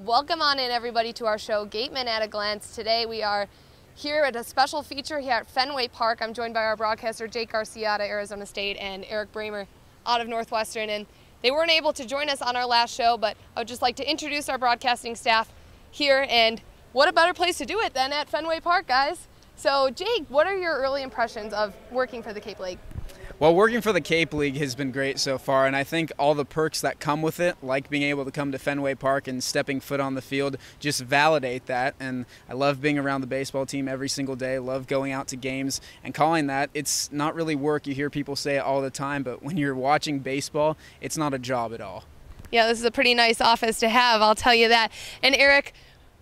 Welcome on in, everybody, to our show, Gatemen at a Glance. Today we are here at a special feature here at Fenway Park. I'm joined by our broadcaster, Jake Garcia out of Arizona State and Eric Bramer out of Northwestern. And they weren't able to join us on our last show, but I would just like to introduce our broadcasting staff here. And what a better place to do it than at Fenway Park, guys. So, Jake, what are your early impressions of working for the Cape League? Well, working for the Cape League has been great so far, and I think all the perks that come with it, like being able to come to Fenway Park and stepping foot on the field, just validate that. And I love being around the baseball team every single day, love going out to games and calling that. It's not really work. You hear people say it all the time, but when you're watching baseball, it's not a job at all. Yeah, this is a pretty nice office to have, I'll tell you that. And Eric,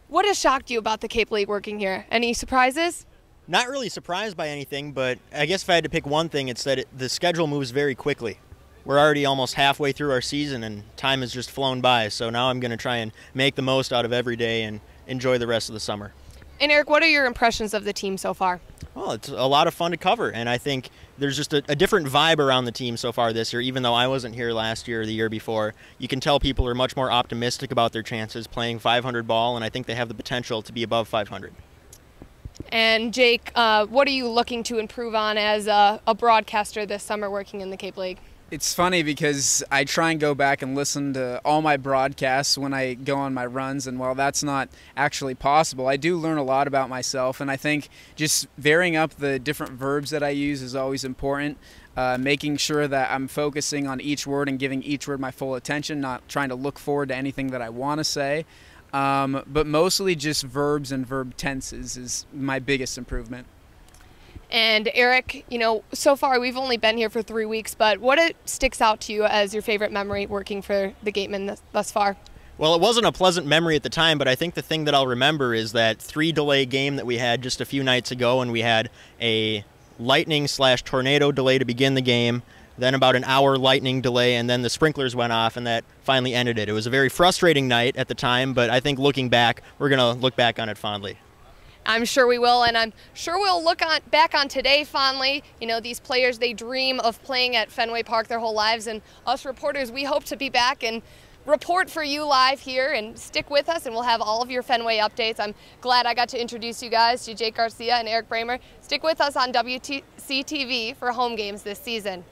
what has shocked you about the Cape League working here? Any surprises? Not really surprised by anything, but I guess if I had to pick one thing, it's that the schedule moves very quickly. We're already almost halfway through our season, and time has just flown by, so now I'm going to try and make the most out of every day and enjoy the rest of the summer. And Eric, what are your impressions of the team so far? Well, it's a lot of fun to cover, and I think there's just a different vibe around the team so far this year. Even though I wasn't here last year or the year before, you can tell people are much more optimistic about their chances playing 500 ball, and I think they have the potential to be above 500. And Jake, what are you looking to improve on as a broadcaster this summer working in the Cape League? It's funny because I try and go back and listen to all my broadcasts when I go on my runs, and while that's not actually possible, I do learn a lot about myself, and I think just varying up the different verbs that I use is always important. Making sure that I'm focusing on each word and giving each word my full attention, not trying to look forward to anything that I want to say. But mostly just verbs and verb tenses is my biggest improvement. And Eric, you know, so far we've only been here for 3 weeks, but what sticks out to you as your favorite memory working for the Gatemen thus far? Well, it wasn't a pleasant memory at the time, but I think the thing that I'll remember is that 3-delay game that we had just a few nights ago, and we had a lightning/tornado delay to begin the game, then about an hour lightning delay, and then the sprinklers went off, and that finally ended it. It was a very frustrating night at the time, but I think looking back, we're going to look back on it fondly. I'm sure we will, and I'm sure we'll look back on today fondly. You know, these players, they dream of playing at Fenway Park their whole lives, and us reporters, we hope to be back and report for you live here, and stick with us, and we'll have all of your Fenway updates. I'm glad I got to introduce you guys to Jake Garcia and Eric Bramer. Stick with us on WCTV for home games this season.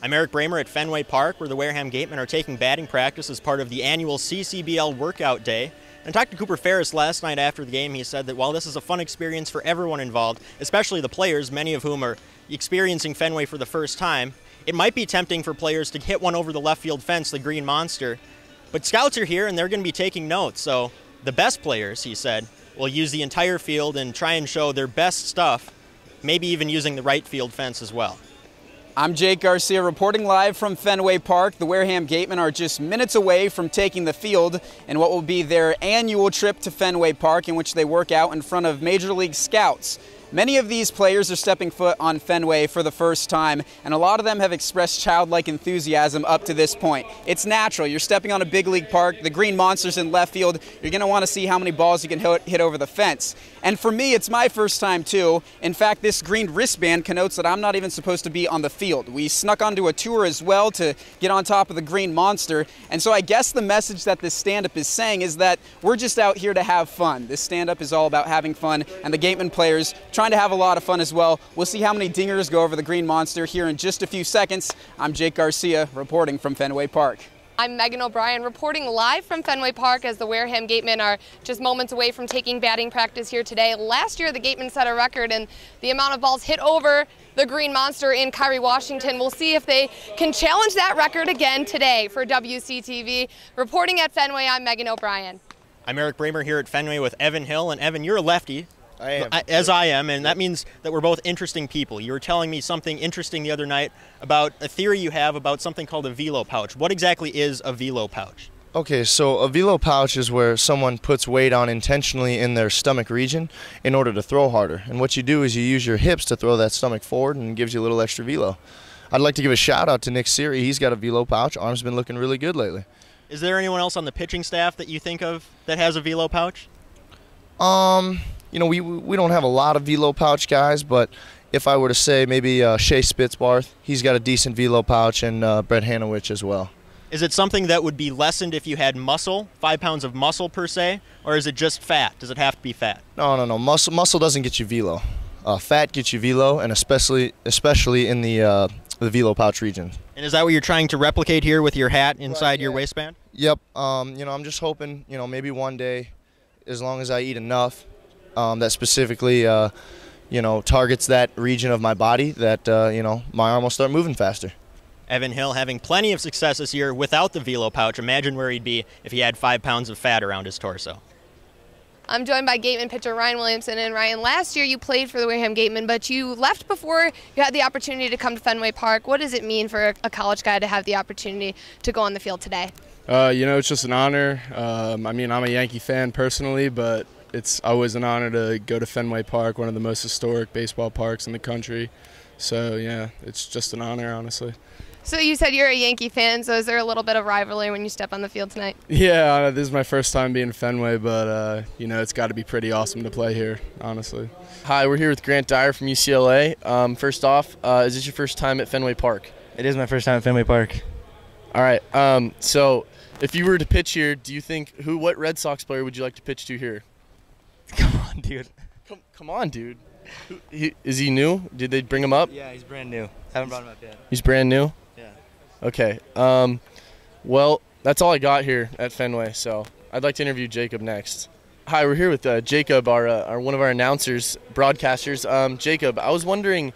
I'm Eric Bramer at Fenway Park, where the Wareham Gatemen are taking batting practice as part of the annual CCBL Workout Day. I talked to Cooper Ferris last night after the game. He said that while this is a fun experience for everyone involved, especially the players, many of whom are experiencing Fenway for the first time, it might be tempting for players to hit one over the left field fence, the Green Monster. But scouts are here and they're going to be taking notes, so the best players, he said, will use the entire field and try and show their best stuff, maybe even using the right field fence as well. I'm Jake Garcia reporting live from Fenway Park. The Wareham Gatemen are just minutes away from taking the field in what will be their annual trip to Fenway Park, in which they work out in front of Major League scouts. Many of these players are stepping foot on Fenway for the first time, and a lot of them have expressed childlike enthusiasm up to this point. It's natural. You're stepping on a big league park. The Green Monster's in left field. You're going to want to see how many balls you can hit over the fence. And for me, it's my first time too. In fact, this green wristband connotes that I'm not even supposed to be on the field. We snuck onto a tour as well to get on top of the Green Monster. And so I guess the message that this stand-up is saying is that we're just out here to have fun. This stand-up is all about having fun, and the Gatemen players trying to have a lot of fun as well. We'll see how many dingers go over the Green Monster here in just a few seconds. I'm Jake Garcia reporting from Fenway Park. I'm Megan O'Brien reporting live from Fenway Park as the Wareham Gatemen are just moments away from taking batting practice here today. Last year the Gatemen set a record in the amount of balls hit over the Green Monster in Kyrie, Washington. We'll see if they can challenge that record again today. For WCTV, reporting at Fenway, I'm Megan O'Brien. I'm Eric Bramer here at Fenway with Evan Hill, and Evan, you're a lefty. I am. As I am, and that means that we're both interesting people. You were telling me something interesting the other night about a theory you have about something called a velo pouch. What exactly is a velo pouch? Okay, so a velo pouch is where someone puts weight on intentionally in their stomach region in order to throw harder. And what you do is you use your hips to throw that stomach forward, and it gives you a little extra velo. I'd like to give a shout out to Nick Siri. He's got a velo pouch. Arm's been looking really good lately. Is there anyone else on the pitching staff that you think of that has a velo pouch? You know, we don't have a lot of velo pouch guys, but if I were to say maybe Shea Spitzbarth, he's got a decent velo pouch, and Brett Hanowich as well. Is it something that would be lessened if you had muscle, 5 pounds of muscle per se, or is it just fat? Does it have to be fat? No. Muscle doesn't get you velo. Fat gets you velo, and especially in the velo pouch region. And is that what you're trying to replicate here with your hat inside your waistband? Yep. You know, I'm just hoping, you know, maybe one day, as long as I eat enough, that specifically, you know, targets that region of my body, that, you know, my arm will start moving faster. Evan Hill having plenty of success this year without the velo pouch. Imagine where he'd be if he had 5 pounds of fat around his torso. I'm joined by Gatemen pitcher Ryan Williamson. And Ryan, last year you played for the Wareham Gatemen, but you left before you had the opportunity to come to Fenway Park. What does it mean for a college guy to have the opportunity to go on the field today? You know, it's just an honor. I mean, I'm a Yankee fan personally, but it's always an honor to go to Fenway Park, one of the most historic baseball parks in the country. So, yeah, it's just an honor, honestly. So you said you're a Yankee fan, so is there a little bit of rivalry when you step on the field tonight? Yeah, this is my first time being in Fenway, but, you know, it's got to be pretty awesome to play here, honestly. Hi, we're here with Grant Dyer from UCLA. First off, is this your first time at Fenway Park? It is my first time at Fenway Park. All right, so if you were to pitch here, do you think what Red Sox player would you like to pitch to here? Come on, dude. Come on, dude. Is he new? Did they bring him up? Yeah, he's brand new. Haven't brought him up yet. He's brand new? Yeah. Okay. Well, that's all I got here at Fenway, so I'd like to interview Jacob next. Hi, we're here with Jacob, our one of our announcers, broadcasters. Jacob, I was wondering,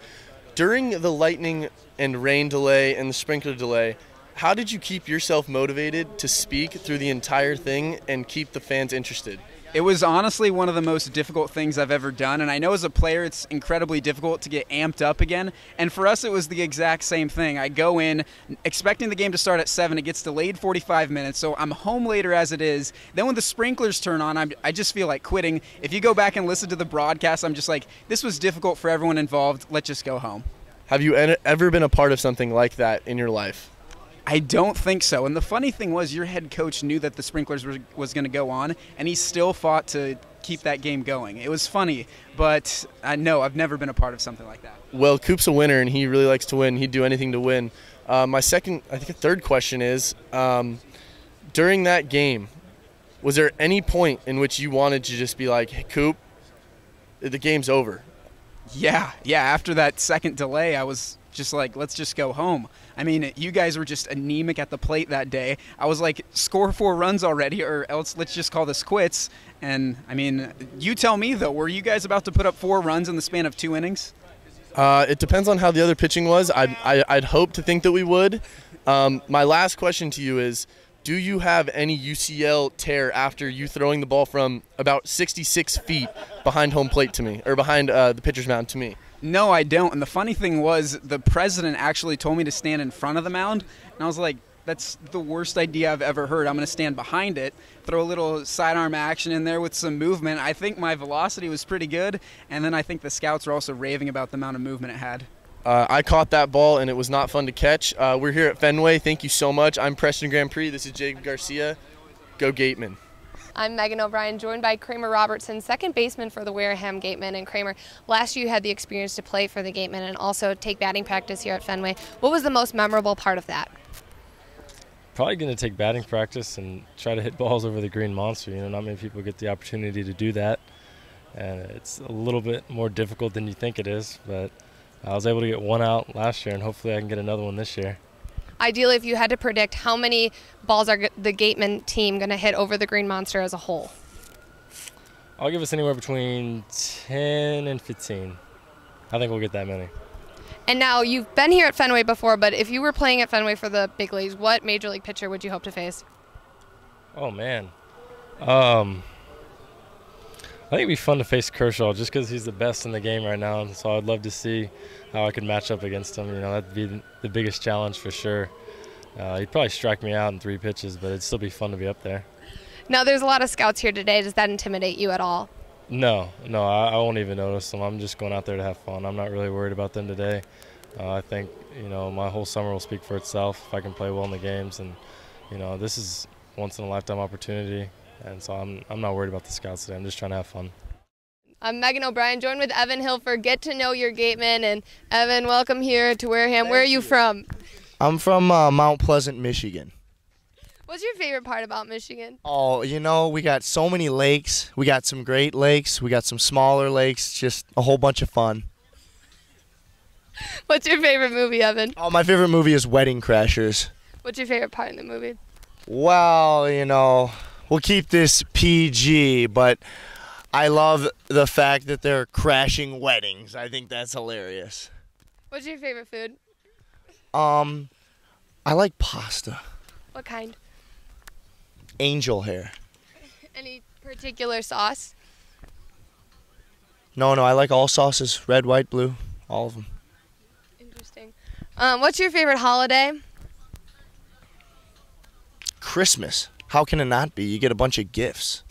during the lightning and rain delay and the sprinkler delay, how did you keep yourself motivated to speak through the entire thing and keep the fans interested? It was honestly one of the most difficult things I've ever done, and I know as a player it's incredibly difficult to get amped up again, and for us it was the exact same thing. I go in expecting the game to start at 7, it gets delayed 45 minutes, so I'm home later as it is. Then when the sprinklers turn on, I just feel like quitting. If you go back and listen to the broadcast, I'm just like, this was difficult for everyone involved, let's just go home. Have you ever been a part of something like that in your life? I don't think so. And the funny thing was your head coach knew that the sprinklers was going to go on, and he still fought to keep that game going. It was funny, but no, I've never been a part of something like that. Well, Coop's a winner, and he really likes to win. He'd do anything to win. My third question is, during that game, was there any point in which you wanted to just be like, hey, Coop, the game's over? Yeah. After that second delay, I was just like, let's just go home. I mean, you guys were just anemic at the plate that day. I was like, score 4 runs already, or else let's just call this quits. And, I mean, you tell me, though, were you guys about to put up 4 runs in the span of 2 innings? It depends on how the other pitching was. I'd hope to think that we would. My last question to you is, do you have any UCL tear after you throwing the ball from about 66 feet behind home plate to me, or behind the pitcher's mound to me? No, I don't. And the funny thing was, the president actually told me to stand in front of the mound. And I was like, that's the worst idea I've ever heard. I'm going to stand behind it, throw a little sidearm action in there with some movement. I think my velocity was pretty good. And then I think the scouts were also raving about the amount of movement it had. I caught that ball, and it was not fun to catch. We're here at Fenway. Thank you so much. I'm Preston Grand Prix. This is Jake Garcia. Go Gatemen. I'm Megan O'Brien, joined by Kramer Robertson, second baseman for the Wareham Gatemen. And Kramer, last year you had the experience to play for the Gatemen and also take batting practice here at Fenway. What was the most memorable part of that? Probably going to take batting practice and try to hit balls over the green monster. You know, not many people get the opportunity to do that. And it's a little bit more difficult than you think it is. But I was able to get 1 out last year, and hopefully I can get another one this year. Ideally, if you had to predict, how many balls are the Gatemen team going to hit over the green monster as a whole? I'll give us anywhere between 10 and 15. I think we'll get that many. And now, you've been here at Fenway before, but if you were playing at Fenway for the big leagues, what major league pitcher would you hope to face? Oh, man. I think it'd be fun to face Kershaw just because he's the best in the game right now. And so I'd love to see how I could match up against him. You know, that'd be the biggest challenge for sure. He'd probably strike me out in 3 pitches, but it'd still be fun to be up there. Now, there's a lot of scouts here today. Does that intimidate you at all? No, I won't even notice them. I'm just going out there to have fun. I'm not really worried about them today. I think, you know, my whole summer will speak for itself if I can play well in the games. And, you know, this is once-in-a-lifetime opportunity. And so I'm not worried about the scouts today. I'm just trying to have fun. I'm Megan O'Brien, joined with Evan Hill for Get to Know Your Gatemen. And Evan, welcome here to Wareham. Where are you from? I'm from Mount Pleasant, Michigan. What's your favorite part about Michigan? Oh, you know, we got so many lakes. We got some great lakes. We got some smaller lakes. Just a whole bunch of fun. What's your favorite movie, Evan? Oh, my favorite movie is Wedding Crashers. What's your favorite part in the movie? Well, you know, we'll keep this PG, but I love the fact that they're crashing weddings. I think that's hilarious. What's your favorite food? I like pasta. What kind? Angel hair. Any particular sauce? No, I like all sauces. Red, white, blue, all of them. Interesting. What's your favorite holiday? Christmas. How can it not be? You get a bunch of gifts.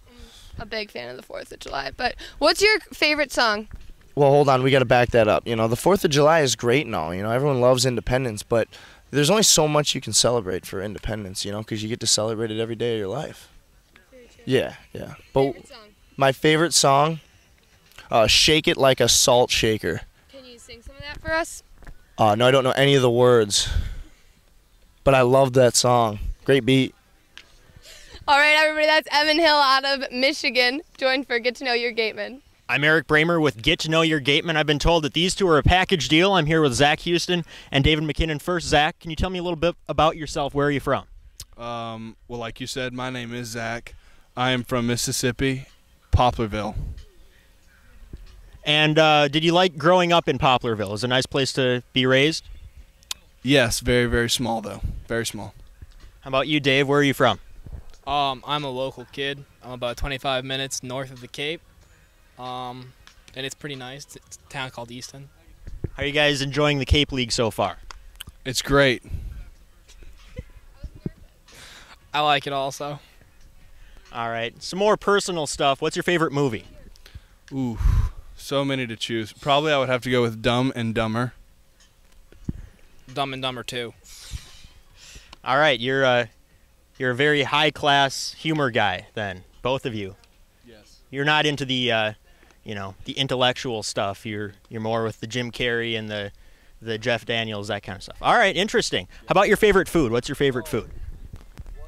A big fan of the 4th of July. But what's your favorite song? Well, hold on. We got to back that up. You know, the 4th of July is great and all. You know, everyone loves independence, but there's only so much you can celebrate for independence, you know, because you get to celebrate it every day of your life. Yeah. But Favorite song? my favorite song, Shake It Like a Salt Shaker. Can you sing some of that for us? No, I don't know any of the words, but I love that song. Great beat. All right, everybody, that's Evan Hill out of Michigan, joined for Get to Know Your Gatemen. I'm Eric Bramer with Get to Know Your Gatemen. I've been told that these two are a package deal. I'm here with Zach Houston and David McKinnon. First, Zach, can you tell me a little bit about yourself? Where are you from? Well, like you said, my name is Zach. I am from Mississippi, Poplarville. And did you like growing up in Poplarville? Is it a nice place to be raised? Yes, very, very small, though. Very small. How about you, Dave? Where are you from? I'm a local kid. I'm about 25 minutes north of the Cape. And it's pretty nice. It's a town called Easton. How are you guys enjoying the Cape League so far? It's great. I like it also. All right. Some more personal stuff. What's your favorite movie? Ooh, so many to choose. Probably I would have to go with Dumb and Dumber. Dumb and Dumber 2. All right. You're a very high-class humor guy then, both of you. Yes. You're not into the the intellectual stuff. You're more with the Jim Carrey and the Jeff Daniels, that kind of stuff. All right, interesting. How about your favorite food? What's your favorite food?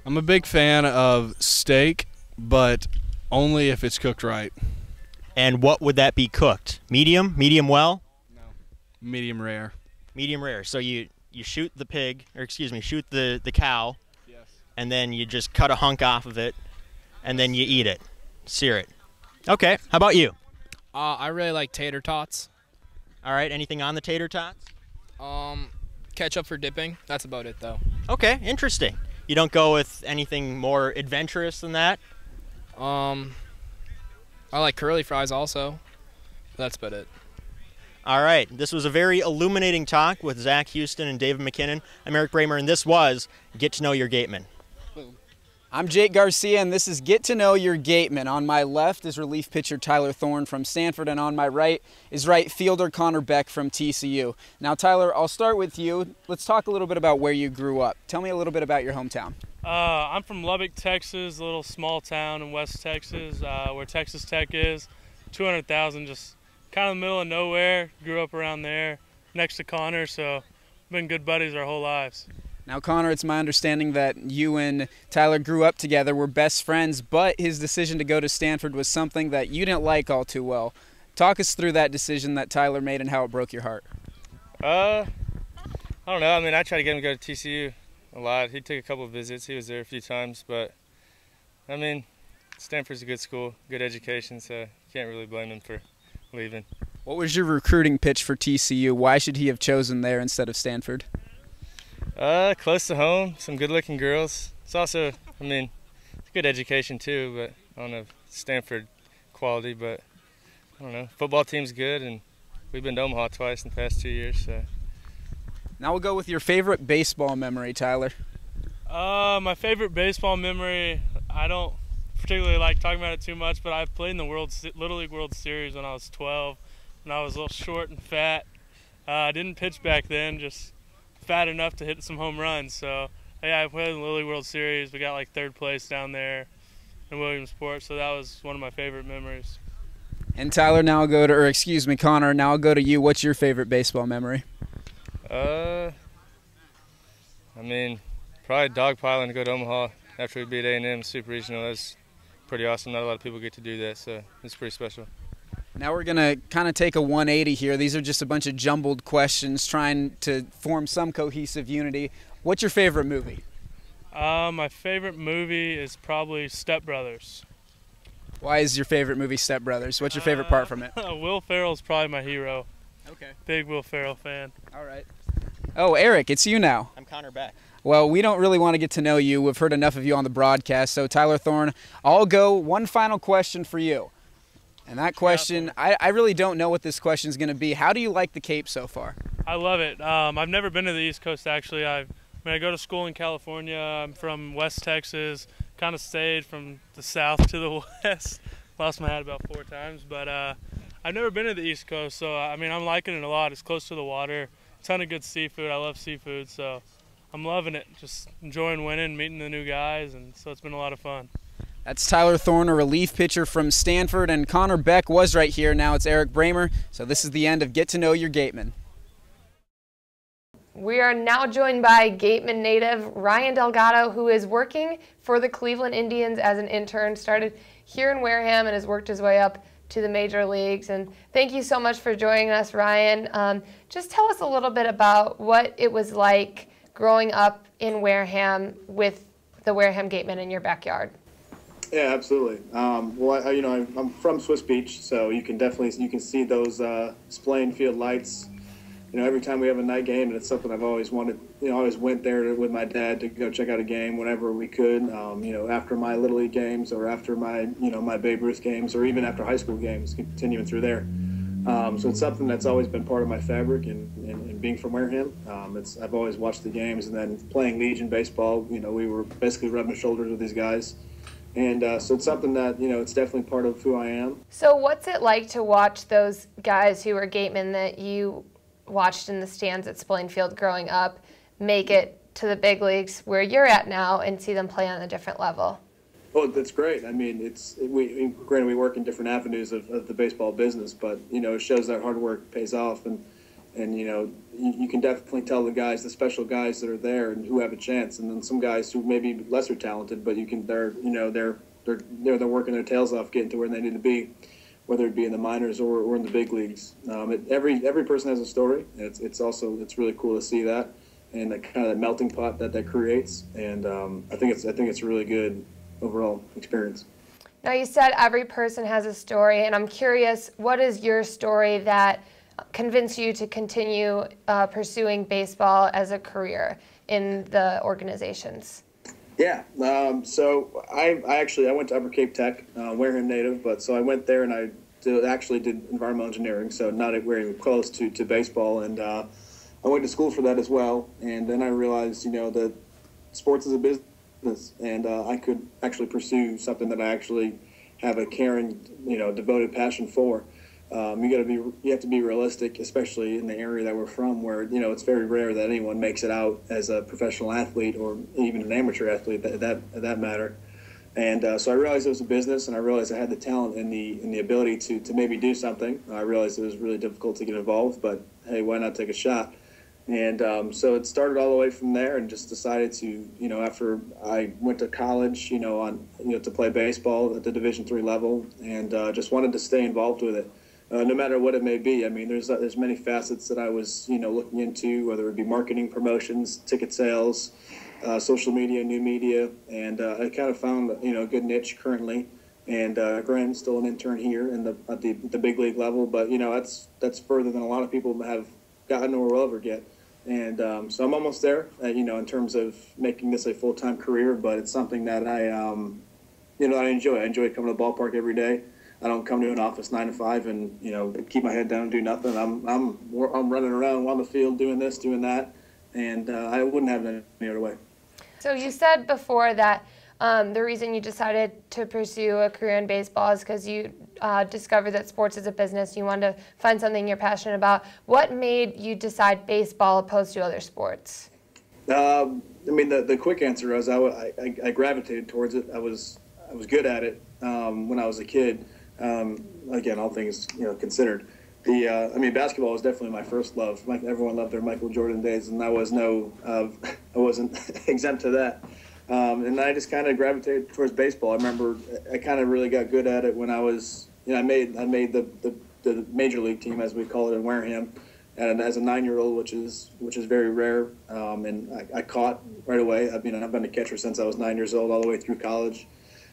I'm a big fan of steak, but only if it's cooked right. And what would that be cooked? Medium? Medium well? No. Medium rare. Medium rare. So you shoot the pig, or excuse me, shoot the cow, Yes. and then you just cut a hunk off of it, and then you eat it, sear it. Okay, how about you? I really like tater tots. All right, anything on the tater tots? Ketchup for dipping. That's about it, though. Okay, interesting. You don't go with anything more adventurous than that? I like curly fries also. That's about it. All right, this was a very illuminating talk with Zach Houston and David McKinnon. I'm Eric Bramer, and this was Get to Know Your Gatemen. I'm Jake Garcia, and this is Get to Know Your Gatemen. On my left is relief pitcher Tyler Thorne from Stanford, and on my right is right fielder Connor Beck from TCU. Now, Tyler, I'll start with you. Let's talk a little bit about where you grew up. Tell me a little bit about your hometown. I'm from Lubbock, Texas, a little small town in West Texas, where Texas Tech is. 200,000, just kind of in the middle of nowhere. Grew up around there, next to Connor, so been good buddies our whole lives. Now, Connor, it's my understanding that you and Tyler grew up together, were best friends, but his decision to go to Stanford was something that you didn't like all too well. Talk us through that decision that Tyler made and how it broke your heart. I don't know. I mean, I tried to get him to go to TCU a lot. He took a couple of visits. He was there a few times, but, I mean, Stanford's a good school, good education, so you can't really blame him for leaving. What was your recruiting pitch for TCU? Why should he have chosen there instead of Stanford? Close to home, some good-looking girls. It's also, I mean, it's a good education too, but I don't know, Stanford quality, but I don't know. Football team's good, and we've been to Omaha twice in the past 2 years. So. Now we'll go with your favorite baseball memory, Tyler. My favorite baseball memory, I don't particularly like talking about it too much, but I played in the Little League World Series when I was 12, and I was a little short and fat. I didn't pitch back then, just fat enough to hit some home runs. So yeah, I played in the Little League World Series. We got like 3rd place down there in Williamsport, so that was one of my favorite memories. And Tyler, now I'll go to, or excuse me, Connor, now I'll go to you. What's your favorite baseball memory? I mean, probably dogpiling to go to Omaha after we beat A&M Super Regional. That's pretty awesome. Not a lot of people get to do that, so it's pretty special. Now we're going to kind of take a 180 here. These are just a bunch of jumbled questions trying to form some cohesive unity. What's your favorite movie? My favorite movie is probably Step Brothers. Why is your favorite movie Step Brothers? What's your favorite part from it? Will Ferrell's probably my hero. Okay. Big Will Ferrell fan. All right. Oh, Eric, it's you now. I'm Connor Beck. Well, we don't really want to get to know you. We've heard enough of you on the broadcast. So, Tyler Thorne, I'll go one final question for you. And that question, I really don't know what this question is going to be. How do you like the Cape so far? I love it. I've never been to the East Coast, actually. I go to school in California. I'm from West Texas. Kind of stayed from the south to the west. Lost my hat about 4 times. But I've never been to the East Coast, so I mean, I'm liking it a lot. It's close to the water. Ton of good seafood. I love seafood, so I'm loving it. Just enjoying winning, meeting the new guys, and so it's been a lot of fun. That's Tyler Thorne, a relief pitcher from Stanford, and Connor Beck was right here. Now it's Eric Bramer. So this is the end of Get to Know Your Gatemen. We are now joined by Gatemen native Ryan Delgado, who is working for the Cleveland Indians as an intern. Started here in Wareham and has worked his way up to the major leagues. And thank you so much for joining us, Ryan. Just tell us a little bit about what it was like growing up in Wareham with the Wareham Gatemen in your backyard. Yeah, absolutely. Well, I'm from Swiss Beach, so you can see those splaying field lights. Every time we have a night game, and it's something I've always wanted. I always went there with my dad to go check out a game whenever we could. After my Little League games, or after my my Babe Ruth games, or even after high school games, continuing through there. So it's something that's always been part of my fabric, and being from Wareham, I've always watched the games, and then playing Legion baseball. We were basically rubbing shoulders with these guys. And so it's something that, it's definitely part of who I am. So what's it like to watch those guys who are Gatemen that you watched in the stands at Spillane Field growing up make it to the big leagues where you're at now and see them play on a different level? Well, that's great. I mean, granted, we work in different avenues of the baseball business, but, it shows that hard work pays off. And you can definitely tell the special guys that are there and who have a chance, and then some guys who may be lesser talented, but they're working their tails off getting to where they need to be, whether it be in the minors or in the big leagues. Every person has a story. It's really cool to see that, and that kind of that melting pot that creates. And I think it's a really good overall experience. Now, you said every person has a story, and I'm curious, what is your story that convince you to continue pursuing baseball as a career in the organizations? Yeah, so I went to Upper Cape Tech, Wareham native, but so I went there and I actually did environmental engineering, so not very close to baseball, and I went to school for that as well. And then I realized, that sports is a business, and I could actually pursue something that I actually have a caring, devoted passion for. You have to be realistic, especially in the area that we're from, where it's very rare that anyone makes it out as a professional athlete or even an amateur athlete, that matter. And so I realized it was a business, and I realized I had the talent and the ability to maybe do something. I realized it was really difficult to get involved, but hey, why not take a shot? And so it started all the way from there, and just decided to, after I went to college, to play baseball at the Division III level, and just wanted to stay involved with it. No matter what it may be. I mean, there's many facets that I was, looking into, whether it be marketing, promotions, ticket sales, social media, new media, and I kind of found, a good niche currently. And granted, still an intern here at the big league level, but that's further than a lot of people have gotten or will ever get. And so I'm almost there, in terms of making this a full-time career, but it's something that I enjoy. I enjoy coming to the ballpark every day. I don't come to an office 9 to 5 and keep my head down and do nothing. I'm running around on the field doing this, doing that, and I wouldn't have it any other way. So you said before that the reason you decided to pursue a career in baseball is because you discovered that sports is a business. You wanted to find something you're passionate about. What made you decide baseball opposed to other sports? The quick answer is I gravitated towards it. I was good at it when I was a kid. Again, all things considered. Basketball was definitely my first love. Everyone loved their Michael Jordan days, and I wasn't exempt to that. And I just kind of gravitated towards baseball. I remember I kind of really got good at it when I was, I made the major league team, as we call it, in Wareham, and as a 9-year-old, which is very rare. And I caught right away. I've been a catcher since I was 9 years old, all the way through college.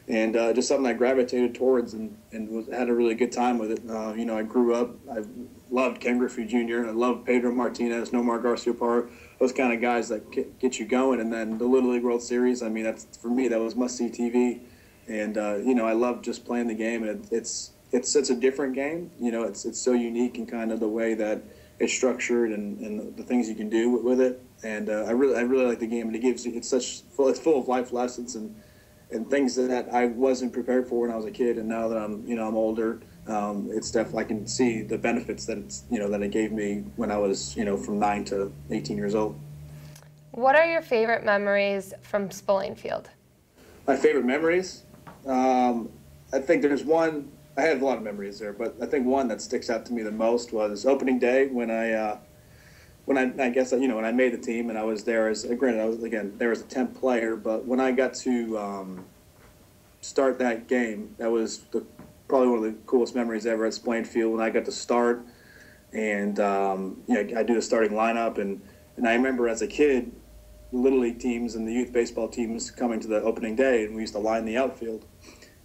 And just something I gravitated towards and had a really good time with it. I grew up, I loved Ken Griffey Jr., I loved Pedro Martinez, Nomar Garciaparra, those kind of guys that get you going. And then the Little League World Series, that's, for me, that was must-see TV. And, I love just playing the game. And it's a different game. It's so unique in kind of the way that it's structured and the things you can do with it. And I really like the game. And it's full of life lessons and things that I wasn't prepared for when I was a kid, and now that I'm older, it's definitely, I can see the benefits that that it gave me when I was from 9 to 18 years old. What are your favorite memories from Spillane Field? My favorite memories, I think there's one. I have a lot of memories there, but I think one that sticks out to me the most was opening day when I made the team and I was there granted I was there as a 10th player, but when I got to start that game, that was probably one of the coolest memories ever at Spillane Field when I got to start, and I do the starting lineup, and I remember as a kid, Little League teams and the youth baseball teams coming to the opening day, and we used to line the outfield.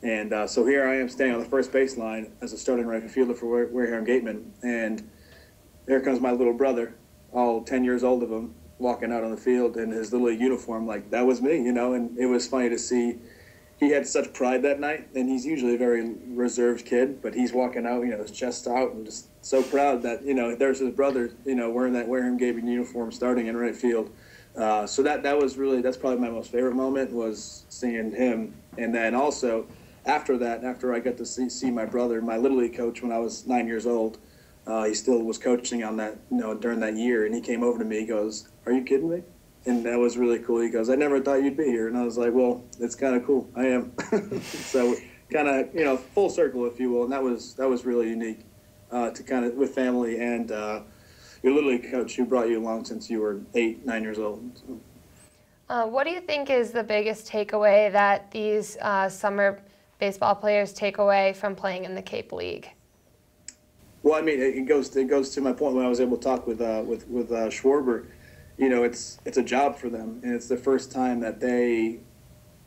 And so here I am standing on the first baseline as a starting right fielder for Wareham Gatemen, and there comes my little brother, all 10 years old of him, walking out on the field in his Little League uniform. Like, that was me, and it was funny to see. He had such pride that night, and he's usually a very reserved kid, but he's walking out, his chest out, and just so proud that, there's his brother, wearing that Wareham Gatemen uniform, starting in right field. So that's probably my most favorite moment, was seeing him. And then also, after I got to see my brother, my Little League coach when I was 9 years old, he still was coaching on that, during that year, and he came over to me, he goes, "Are you kidding me?" And that was really cool. He goes, "I never thought you'd be here." And I was like, well, it's kind of cool. I am. So kind of, full circle, if you will. And that was really unique to kind of, with family and your Little League coach who brought you along since you were 8, 9 years old. So. What do you think is the biggest takeaway that these summer baseball players take away from playing in the Cape League? Well, it goes to my point when I was able to talk with Schwarber. It's a job for them, and it's the first time that they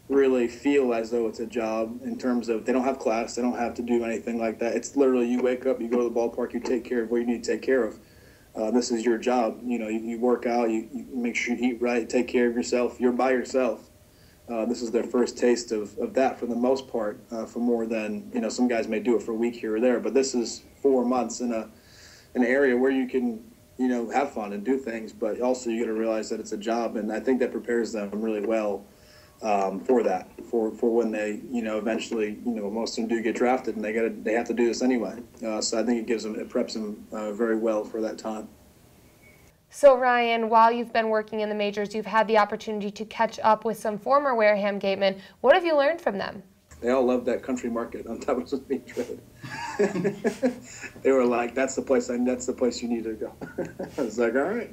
really feel as though it's a job in terms of they don't have class, they don't have to do anything like that. It's literally you wake up, you go to the ballpark, you take care of what you need to take care of. This is your job. You work out, you make sure you eat right, take care of yourself. You're by yourself. This is their first taste of that for the most part, for more than, some guys may do it for a week here or there, but this is 4 months in an area where you can, have fun and do things, but also you got to realize that it's a job, and I think that prepares them really well for that, for when they, eventually, most of them do get drafted, and they have to do this anyway. So I think it preps them very well for that time. So Ryan, while you've been working in the majors, you've had the opportunity to catch up with some former Wareham Gatemen. What have you learned from them? They all loved that country market on top of the beach road. They were like, "That's the place you need to go." I was like, "All right."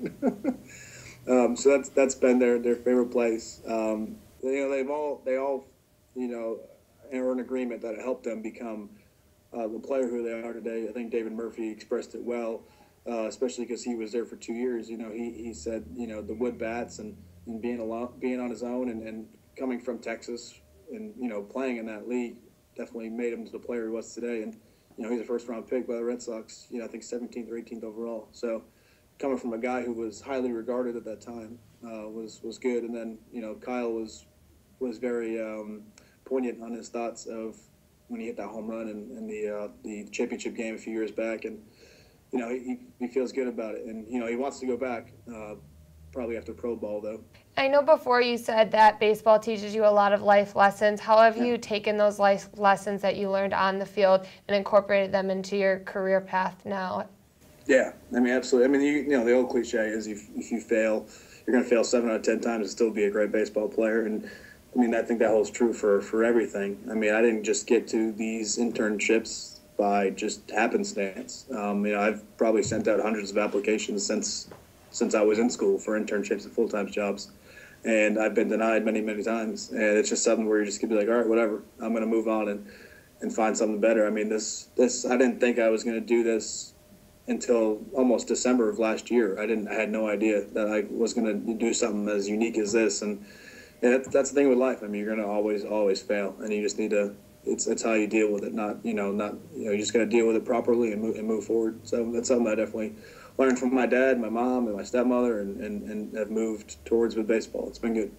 So that's been their favorite place. They all are in agreement that it helped them become the player who they are today. I think David Murphy expressed it well, especially because he was there for 2 years. He said, the wood bats and being on his own and coming from Texas and, playing in that league definitely made him to the player he was today. And, he's a first-round pick by the Red Sox, I think 17th or 18th overall. So coming from a guy who was highly regarded at that time was good. And then, Kyle was very poignant on his thoughts of, when he hit that home run in the championship game a few years back, and he feels good about it, and he wants to go back. Probably after pro ball, though. I know before you said that baseball teaches you a lot of life lessons. How have you taken those life lessons that you learned on the field and incorporated them into your career path now? Yeah, I mean, absolutely. I mean, the old cliche is if you fail, you're going to fail 7 out of 10 times and still be a great baseball player. And I mean, I think that holds true for everything. I mean, I didn't just get to these internships by just happenstance. I've probably sent out hundreds of applications since I was in school for internships and full-time jobs. And I've been denied many, many times. And it's just something where you're just going to be like, all right, whatever. I'm going to move on and find something better. I mean, this I didn't think I was going to do this until almost December of last year. I had no idea that I was going to do something as unique as this. And that's the thing with life. I mean, you're going to always fail. And you just need to, it's how you deal with it, you're just going to deal with it properly and move forward. So that's something I definitely learned from my dad, my mom, and my stepmother, and have moved towards with baseball. It's been good.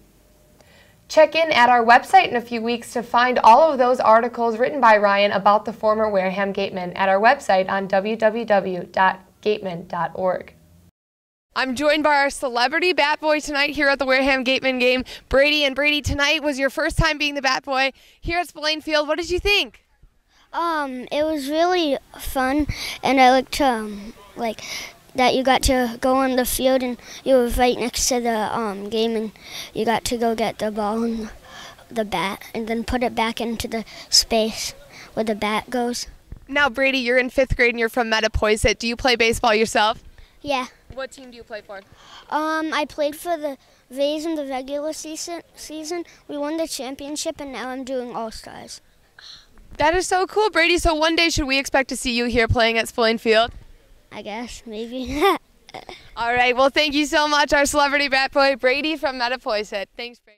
Check in at our website in a few weeks to find all of those articles written by Ryan about the former Wareham Gatemen at our website on www.gatemen.org. I'm joined by our celebrity bat boy tonight here at the Wareham Gatemen game, Brady. And Brady, tonight was your first time being the bat boy here at Spillane Field. What did you think? It was really fun, and I liked that you got to go on the field and you were right next to the game, and you got to go get the ball and the bat and then put it back into the space where the bat goes. Now, Brady, you're in 5th grade and you're from Metapoiset. Do you play baseball yourself? Yeah. What team do you play for? I played for the Rays in the regular season. We won the championship, and now I'm doing All-Stars. That is so cool, Brady. So one day, should we expect to see you here playing at Spillane Field? I guess, maybe. All right. Well, thank you so much, our celebrity bat boy, Brady from Metapoiset. Thanks, Brady.